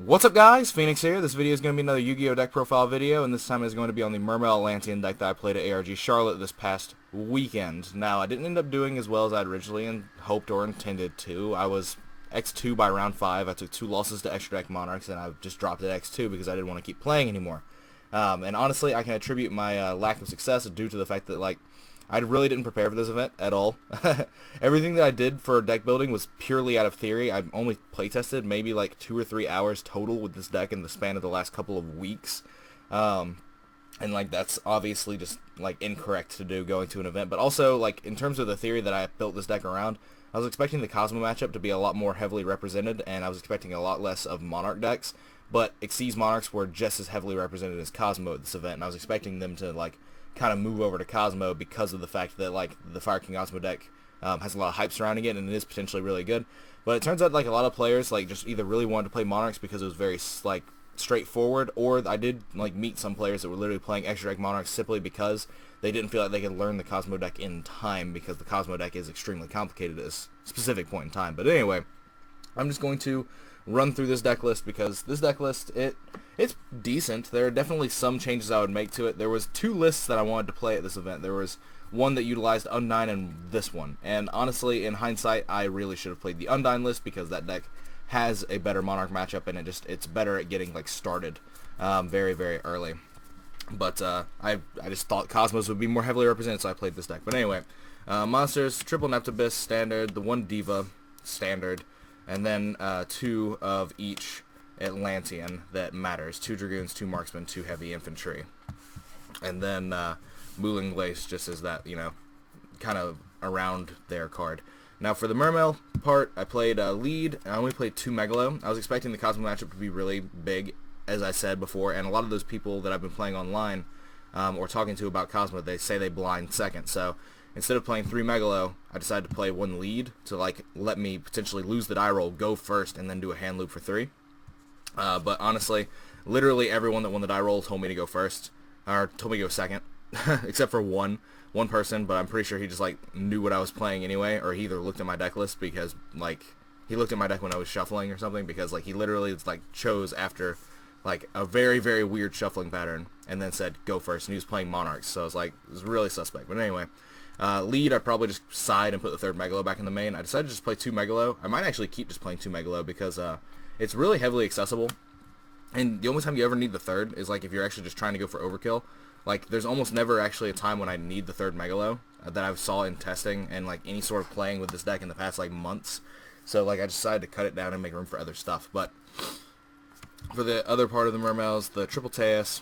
What's up guys, Phoenix here. This video is going to be another Yu-Gi-Oh! Deck profile video, and this time is going to be on the Mermail Atlantean deck that I played at ARG Charlotte this past weekend. Now, I didn't end up doing as well as I'd originally hoped or intended to. I was X2 by round 5. I took 2 losses to extra deck Monarchs, and I just dropped at X2 because I didn't want to keep playing anymore. And honestly, I can attribute my lack of success due to the fact that, I really didn't prepare for this event at all. Everything that I did for deck building was purely out of theory. I only playtested maybe 2 or 3 hours total with this deck in the span of the last couple of weeks. And that's obviously just incorrect to do going to an event. But also in terms of the theory that I built this deck around, I was expecting the Cosmo matchup to be a lot more heavily represented, and I was expecting a lot less of Monarch decks. But Xyz Monarchs were just as heavily represented as Cosmo at this event, and I was expecting them to kind of move over to Cosmo because of the fact that the Fire King Cosmo deck has a lot of hype surrounding it, and it is potentially really good. But it turns out a lot of players just either really wanted to play Monarchs because it was very straightforward, or I did meet some players that were literally playing extra deck Monarchs simply because they didn't feel like they could learn the Cosmo deck in time, because the Cosmo deck is extremely complicated at a specific point in time. But anyway, I'm just going to run through this deck list because this deck list, it's decent. There are definitely some changes I would make to it. There was 2 lists that I wanted to play at this event. There was one that utilized Undyne and this one. And honestly, in hindsight, I really should have played the Undyne list because that deck has a better Monarch matchup, and it's better at getting started very, very early. But I just thought Cosmos would be more heavily represented, so I played this deck. But anyway, monsters, triple Neptibus, standard, the 1 Diva, standard, and then 2 of each Atlantean that matters. 2 Dragoons, 2 Marksmen, 2 Heavy Infantry. And then Mooling Lace just as that, kind of around their card. Now for the Mermail part, I played lead, and I only played 2 Megalo. I was expecting the Cosmo matchup to be really big, as I said before, and a lot of those people that I've been playing online or talking to about Cosmo, they say they blind second. So instead of playing 3 Megalo, I decided to play 1 lead to let me potentially lose the die roll, go first, and then do a hand loop for 3. But honestly, literally everyone that won the die roll told me to go first, or told me to go second, except for one person, but I'm pretty sure he just knew what I was playing anyway, or he either looked at my deck list because he looked at my deck when I was shuffling or something, because he literally chose after a very, very weird shuffling pattern and then said go first, and he was playing Monarchs, so it was really suspect. But anyway, lead, I probably just side and put the 3rd Megalo back in the main. I decided to just play 2 Megalo. I might actually keep just playing 2 Megalo because it's really heavily accessible, and the only time you ever need the 3rd is if you're actually just trying to go for overkill. There's almost never actually a time when I need the 3rd Megalo that I saw in testing and any sort of playing with this deck in the past months. So I decided to cut it down and make room for other stuff. But for the other part of the Mermails, the triple Teus,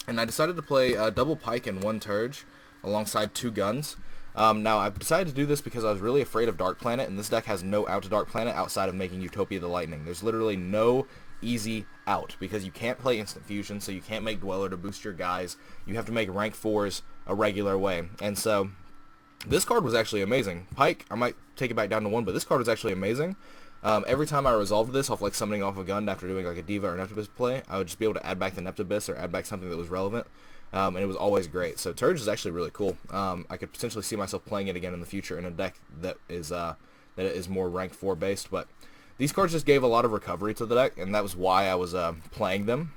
and I decided to play double Pike and 1 Turge alongside 2 guns. Now, I've decided to do this because I was really afraid of Dark Planet, and this deck has no out to Dark Planet outside of making Utopia the Lightning. There's literally no easy out, because you can't play Instant Fusion, so you can't make Dweller to boost your guys. You have to make rank 4s a regular way. And so, this card was actually amazing. Pike, I might take it back down to 1, but this card was actually amazing. Every time I resolved this off summoning off a gun after doing a Diva or Neptibus play, I would just be able to add back the Neptibus or add back something that was relevant. And it was always great. So Turge is actually really cool. I could potentially see myself playing it again in the future in a deck that is more rank 4 based. But these cards just gave a lot of recovery to the deck, and that was why I was playing them.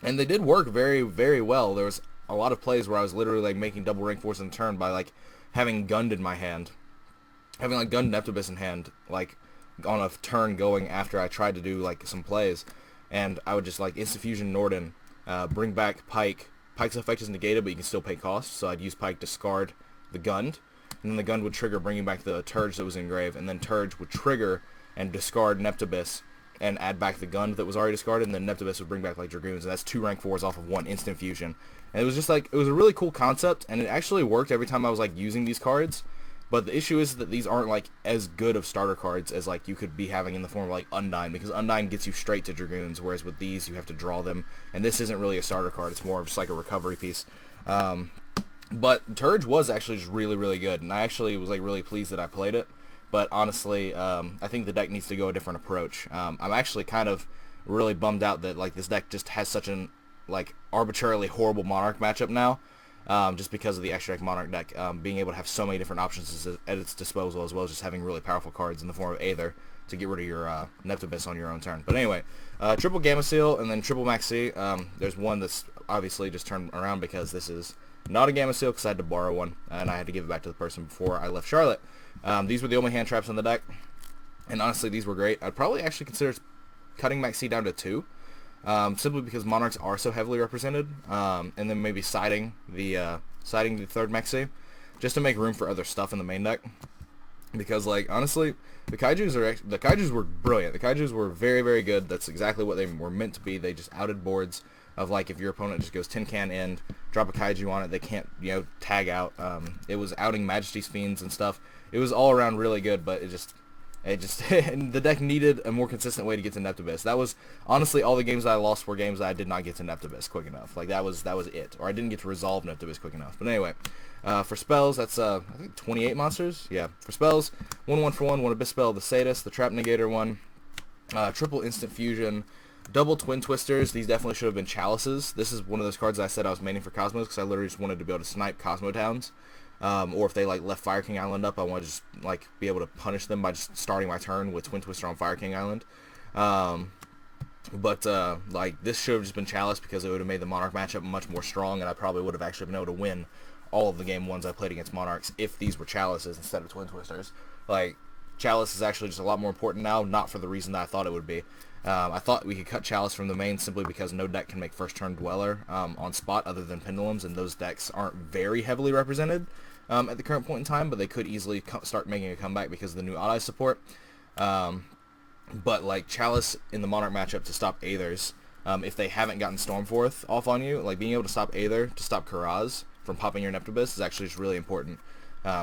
And they did work very, very well. There was a lot of plays where I was literally making double rank 4s in turn by having gunned in my hand, having gunned Neptibus in hand, on a turn going after I tried to do some plays, and I would just Instant Fusion Norden, bring back Pike. Pike's effect is negated, but you can still pay cost, so I'd use Pike, discard the Gund, and then the Gund would trigger, bringing back the Turge that was engraved, and then Turge would trigger and discard Neptibus and add back the Gund that was already discarded, and then Neptibus would bring back Dragoons, and that's 2 rank 4s off of 1 Instant Fusion. And it was just it was a really cool concept, and it actually worked every time I was using these cards. But the issue is that these aren't as good of starter cards as you could be having in the form of Undyne, because Undyne gets you straight to Dragoons, whereas with these you have to draw them, and this isn't really a starter card, it's more of just a recovery piece. But Turge was actually just really, really good, and I actually was really pleased that I played it. But honestly, I think the deck needs to go a different approach. I'm actually kind of really bummed out that this deck just has such an arbitrarily horrible Monarch matchup now. Just because of the extra deck Monarch deck being able to have so many different options at its disposal, as well as just having really powerful cards in the form of either to get rid of your Neptibus on your own turn. But anyway, triple Gamma Seal and then triple Max C. There's one that's obviously just turned around because this is not a Gamma Seal because I had to borrow one and I had to give it back to the person before I left Charlotte. These were the only hand traps on the deck, and honestly these were great. I'd probably actually consider cutting Max C down to 2, simply because Monarchs are so heavily represented, and then maybe siding the third Max C just to make room for other stuff in the main deck. Because, like, honestly, the Kaijus were brilliant. The Kaijus were very, very good. That's exactly what they were meant to be. They just outed boards of, like, if your opponent just goes tin can in, drop a Kaiju on it, they can't, tag out. It was outing Majesty's Fiends and stuff. It was all around really good, but it just the deck needed a more consistent way to get to Neptibus. That was, honestly, all the games that I lost were games that I did not get to Neptibus quick enough. Like, that was it. Or I didn't get to resolve Neptibus quick enough. But anyway, for spells, that's, I think 28 monsters? Yeah. For spells, 1/1 one Abyss Spell, the Sadist, the Trap Negator one, triple Instant Fusion, double Twin Twisters. These definitely should have been Chalices. This is one of those cards I said I was maining for Cosmos because I literally just wanted to be able to snipe Cosmo Towns. Or if they like left Fire King Island up, I want to just like be able to punish them by just starting my turn with Twin Twister on Fire King Island. But like this should have just been Chalice because it would have made the Monarch matchup much more strong, and I probably would have actually been able to win all of the game ones I played against Monarchs if these were Chalices instead of Twin Twisters. Like, Chalice is actually just a lot more important now, not for the reason that I thought it would be. I thought we could cut Chalice from the main simply because no deck can make first turn Dweller on spot other than Pendulums, and those decks aren't very heavily represented at the current point in time, but they could easily start making a comeback because of the new Odd-Eye support. But like Chalice in the Monarch matchup to stop Aethers, if they haven't gotten Stormforth off on you, like being able to stop Aether to stop Karaz from popping your Neptibus is actually just really important.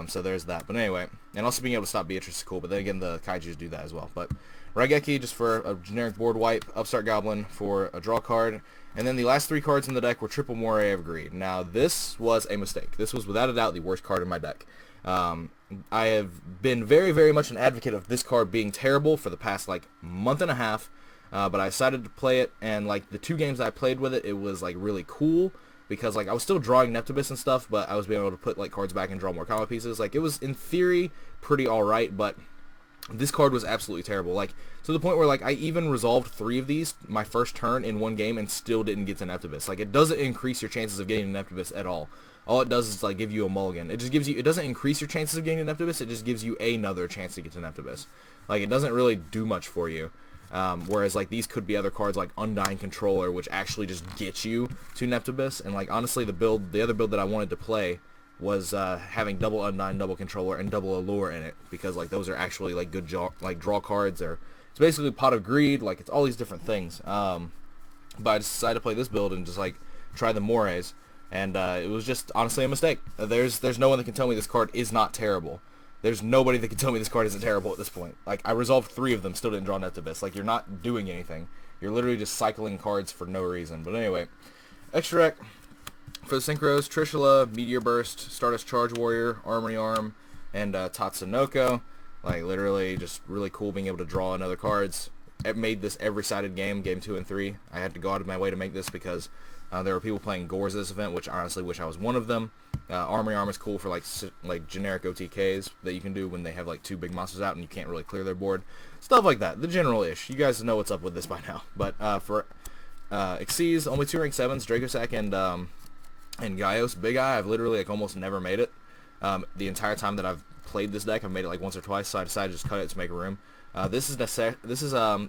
So there's that. But anyway, and also being able to stop Beatrice is cool, but then again the Kaijus do that as well. But Raigeki just for a generic board wipe, Upstart Goblin for a draw card, and then the last 3 cards in the deck were triple Moray of Greed. Now this was a mistake. This was without a doubt the worst card in my deck. I have been very, very much an advocate of this card being terrible for the past like month and a half, but I decided to play it, and like the 2 games I played with it, it was like really cool because like I was still drawing Neptibus and stuff, but I was being able to put like cards back and draw more combo pieces. Like it was in theory pretty alright, but this card was absolutely terrible. Like to the point where like I even resolved 3 of these my first turn in one game and still didn't get to Neptibus. Like it doesn't increase your chances of getting to Neptibus at all. All it does is like give you a mulligan. It just gives you, it doesn't increase your chances of getting to Neptibus, it just gives you another chance to get to Neptibus. Like it doesn't really do much for you. Whereas like these could be other cards like Undying Controller, which actually just get you to Neptibus. And like honestly the other build that I wanted to play was having double Undying, double Controller, and double Allure in it, because like those are actually like good draw cards. It's basically Pot of Greed, like it's all these different things. But I just decided to play this build and just like try the Morays, and it was just honestly a mistake. There's no one that can tell me this card is not terrible. There's nobody that can tell me this card isn't terrible at this point. Like I resolved 3 of them, still didn't draw Neptibus. Like you're not doing anything. You're literally just cycling cards for no reason. But anyway, extra deck. For the Synchros, Trishula, Meteor Burst, Stardust Charge Warrior, Armory Arm, and Tatsunoko. Like, literally just really cool being able to draw in other cards. It made this every-sided game, game 2 and 3. I had to go out of my way to make this because there were people playing Gores at this event, which I honestly wish I was one of them. Armory Arm is cool for, like generic OTKs that you can do when they have, like, 2 big monsters out and you can't really clear their board. Stuff like that. The general-ish. You guys know what's up with this by now. But for Xyz, only 2 rank 7s, Dracosack and Gaios. Big Eye, I've literally like almost never made it. The entire time that I've played this deck, I've made it like once or twice, so I decided to just cut it to make room. This is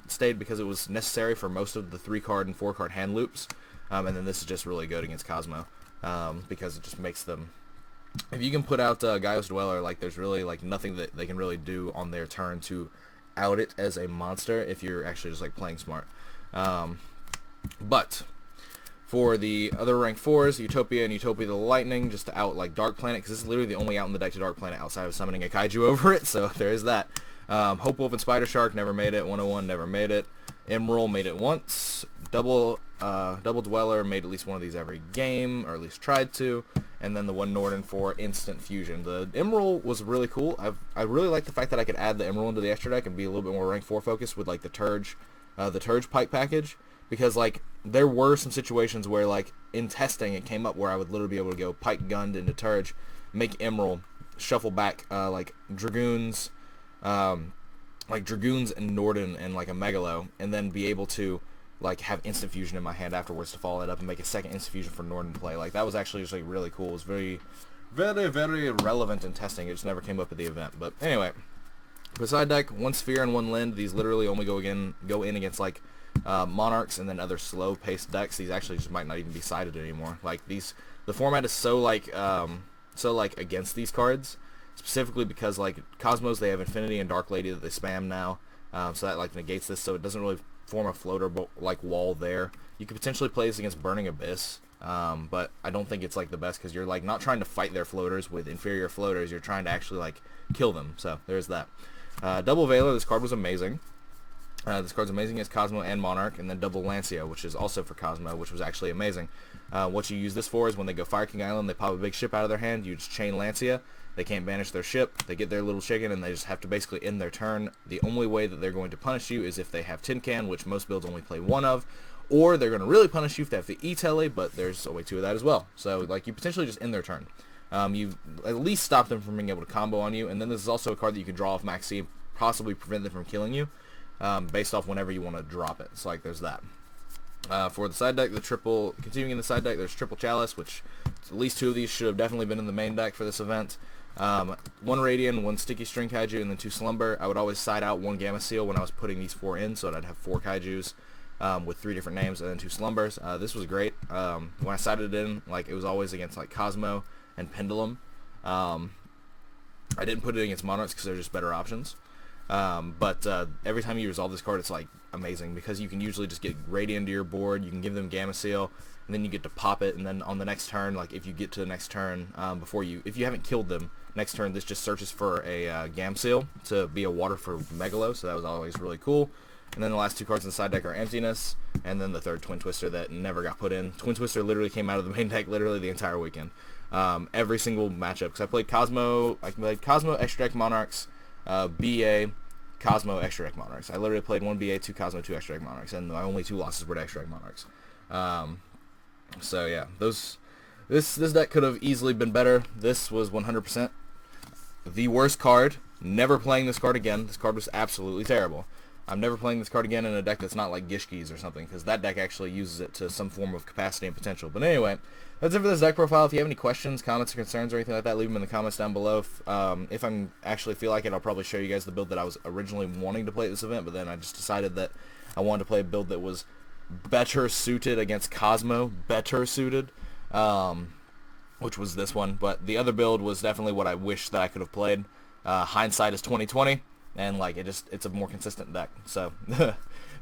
stayed because it was necessary for most of the 3-card and 4-card hand loops, and then this is just really good against Cosmo because it just makes them. If you can put out Gaios Dweller, like there's really like nothing that they can really do on their turn to out it as a monster if you're actually just like playing smart. But for the other rank 4s, Utopia and Utopia the Lightning, just to out like Dark Planet, because this is literally the only out in the deck to Dark Planet outside of summoning a Kaiju over it, so there is that. Hope Wolf and Spider Shark never made it. 101 never made it. Emerald made it once. Double Dweller made at least one of these every game, or at least tried to. And then the one Norden for Instant Fusion. The Emerald was really cool. I really like the fact that I could add the Emerald into the extra deck and be a little bit more rank 4 focused with like the Turge Pike package. Because like there were some situations where like in testing it came up where I would literally be able to go Pike Gunned into Turge, make Emerald, shuffle back like Dragoons, like Dragoons and Norden and like a Megalo, and then be able to like have instant fusion in my hand afterwards to follow it up and make a second instant fusion for Norden play. Like that was actually just like really cool. It was very, very, very relevant in testing. It just never came up at the event. But anyway, for side deck, one Sphere and one Lind. These literally only go in against like Monarchs and then other slow paced decks. These actually just might not even be sided anymore. Like the format is so like against these cards, specifically because like Cosmos, they have Infinity and Dark Lady that they spam now, so that like negates this, so it doesn't really form a floater like wall there. You could potentially play this against Burning Abyss, but I don't think it's like the best because you're like not trying to fight their floaters with inferior floaters, you're trying to actually like kill them. So there's that. Double Veiler, this card was amazing. This card's amazing against Cosmo and Monarch, and then double Lancia, which is also for Cosmo, which was actually amazing. What you use this for is when they go Fire King Island, they pop a big ship out of their hand, you just chain Lancia, they can't banish their ship, they get their little chicken, and they just have to basically end their turn. The only way that they're going to punish you is if they have Tin Can, which most builds only play one of, or they're going to really punish you if they have the E-Tele, but there's only two of that as well. So like you potentially just end their turn. You at least stop them from being able to combo on you, and then this is also a card that you can draw off Maxi and possibly prevent them from killing you. Based off whenever you want to drop it. So like there's that. For the side deck, continuing in the side deck, there's Triple Chalice, which at least two of these should have definitely been in the main deck for this event. One Radiant, one Sticky String Kaiju, and then two Slumber. I would always side out one Gamma Seal when I was putting these four in, so that I'd have four Kaijus with three different names and then two Slumbers. This was great. When I sided it in, like it was always against like Cosmo and Pendulum. I didn't put it against Monarchs because they're just better options. But every time you resolve this card, it's like amazing because you can usually just get Radiant to your board, you can give them Gamma Seal, and then you get to pop it, and then on the next turn, like if you get to the next turn, if you haven't killed them, next turn this just searches for a Gam Seal to be a water for Megalo, so that was always really cool. And then the last two cards in the side deck are Emptiness, and then the third Twin Twister that never got put in. Twin Twister literally came out of the main deck literally the entire weekend. Every single matchup, because I played Cosmo, Extra Deck Monarchs, BA, Cosmo, Extra Deck Monarchs. I literally played one BA, two Cosmo, two Extra Deck Monarchs, and my only two losses were to Extra Deck Monarchs. So yeah, this deck could have easily been better. This was 100% the worst card. Never playing this card again. This card was absolutely terrible. I'm never playing this card again in a deck that's not like Gishki's or something, because that deck actually uses it to some form of capacity and potential. But anyway, that's it for this deck profile. If you have any questions, comments, or concerns, or anything like that, leave them in the comments down below. If I actually feel like it, I'll probably show you guys the build that I was originally wanting to play at this event, but then I just decided that I wanted to play a build that was better suited against Cosmo, which was this one. But the other build was definitely what I wish that I could have played. Hindsight is 20/20. And like it's a more consistent deck. So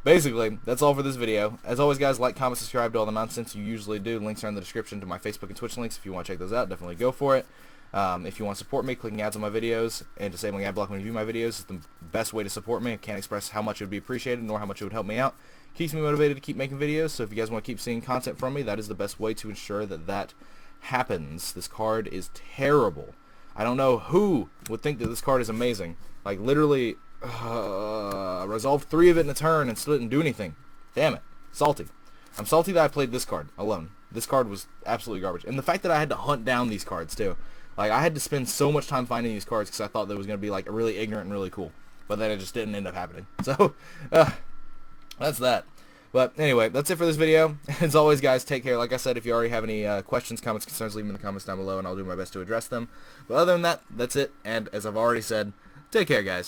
basically that's all for this video. As always guys, like, comment, subscribe to all the nonsense you usually do. Links are in the description to my Facebook and Twitch links. If you want to check those out, definitely go for it. If you want to support me, clicking ads on my videos and disabling ad block when you view my videos is the best way to support me. I can't express how much it would be appreciated nor how much it would help me out. Keeps me motivated to keep making videos, so if you guys want to keep seeing content from me, that is the best way to ensure that that happens. This card is terrible. I don't know who would think that this card is amazing. Like, literally, resolved 3 of it in a turn and still didn't do anything. Damn it. Salty. I'm salty that I played this card alone. This card was absolutely garbage. And the fact that I had to hunt down these cards, too. Like, I had to spend so much time finding these cards because I thought that was going to be, like, really ignorant and really cool. But then it just didn't end up happening. So, that's that. But anyway, that's it for this video. As always, guys, take care. Like I said, if you already have any questions, comments, concerns, leave them in the comments down below, and I'll do my best to address them. But other than that, that's it. And as I've already said, take care, guys.